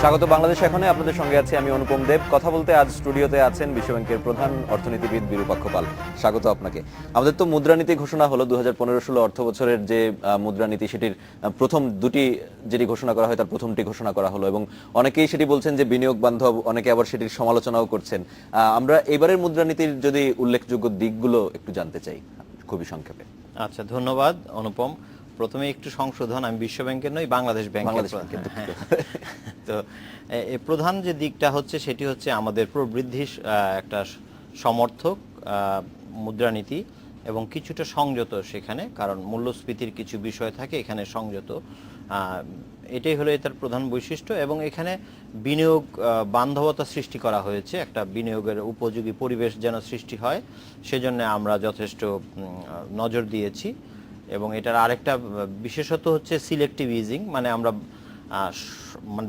স্বাগত বাংলাদেশ এখনে, আপনাদের সঙ্গে আছি আমি অনুপম দেব। কথা বলতে আজ স্টুডিওতে আছেন বিশ্বব্যাংকের প্রধান অর্থনীতিবিদ বিরূপাক্ষ পাল। স্বাগত আপনাকে। আমাদের তো মুদ্রানীতি ঘোষণা হলো 2015-16 অর্থ বছরের যে মুদ্রানীতি, সেটির প্রথম দুটি যেটি ঘোষণা করা হয় তার প্রথমটি ঘোষণা করা হলো এবং অনেকেই সেটি বলছেন যে বিনিয়োগ বান্ধব, অনেকে আবার সেটির সমালোচনাও করছেন। আমরা এবারের মুদ্রানীতির যদি উল্লেখযোগ্য দিকগুলো একটু জানতে চাই খুবই সংক্ষেপে। আচ্ছা, ধন্যবাদ অনুপম। প্রথমে একটু সংশোধন, আমি বিশ্বব্যাংকের নই, বাংলাদেশ ব্যাংকের। তো প্রধান যে দিকটা হচ্ছে সেটি হচ্ছে আমাদের প্রবৃদ্ধির একটা সমর্থক মুদ্রানীতি এবং কিছুটা সংযত সেখানে, কারণ মূল্যস্ফীতির কিছু বিষয় থাকে এখানে সংযত। এটাই হলো এটার প্রধান বৈশিষ্ট্য এবং এখানে বিনিয়োগ বান্ধবতা সৃষ্টি করা হয়েছে, একটা বিনিয়োগের উপযোগী পরিবেশ যেন সৃষ্টি হয় সেজন্য আমরা যথেষ্ট নজর দিয়েছি। এবং এটার আরেকটা বিশেষত হচ্ছে সিলেক্টিভ ইজিং, মানে আমরা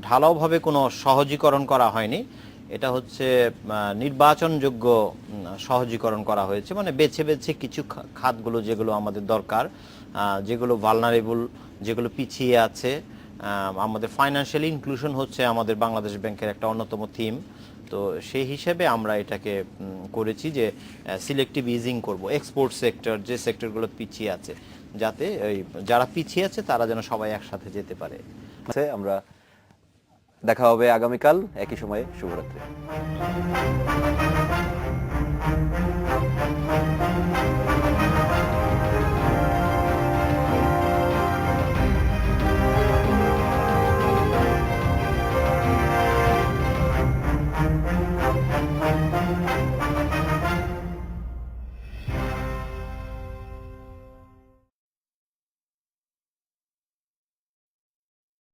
ঢালাওভাবে কোনো সহজীকরণ করা হয়নি, এটা হচ্ছে নির্বাচনযোগ্য সহজীকরণ করা হয়েছে, মানে বেছে বেছে কিছু খাতগুলো যেগুলো আমাদের দরকার, যেগুলো ভালনারেবল, যেগুলো পিছিয়ে আছে। আমাদের ফাইন্যান্সিয়াল ইনক্লুশন হচ্ছে আমাদের বাংলাদেশ ব্যাংকের একটা অন্যতম থিম। তো সেই হিসেবে আমরা এটাকে করেছি যে সিলেক্টিভ ইজিং করব, এক্সপোর্ট সেক্টর, যে সেক্টরগুলো পিছিয়ে আছে, যাতে ওই যারা পিছিয়ে আছে তারা যেন সবাই একসাথে যেতে পারে। আমরা দেখা হবে আগামীকাল একই সময়ে। শুভরাত্রি।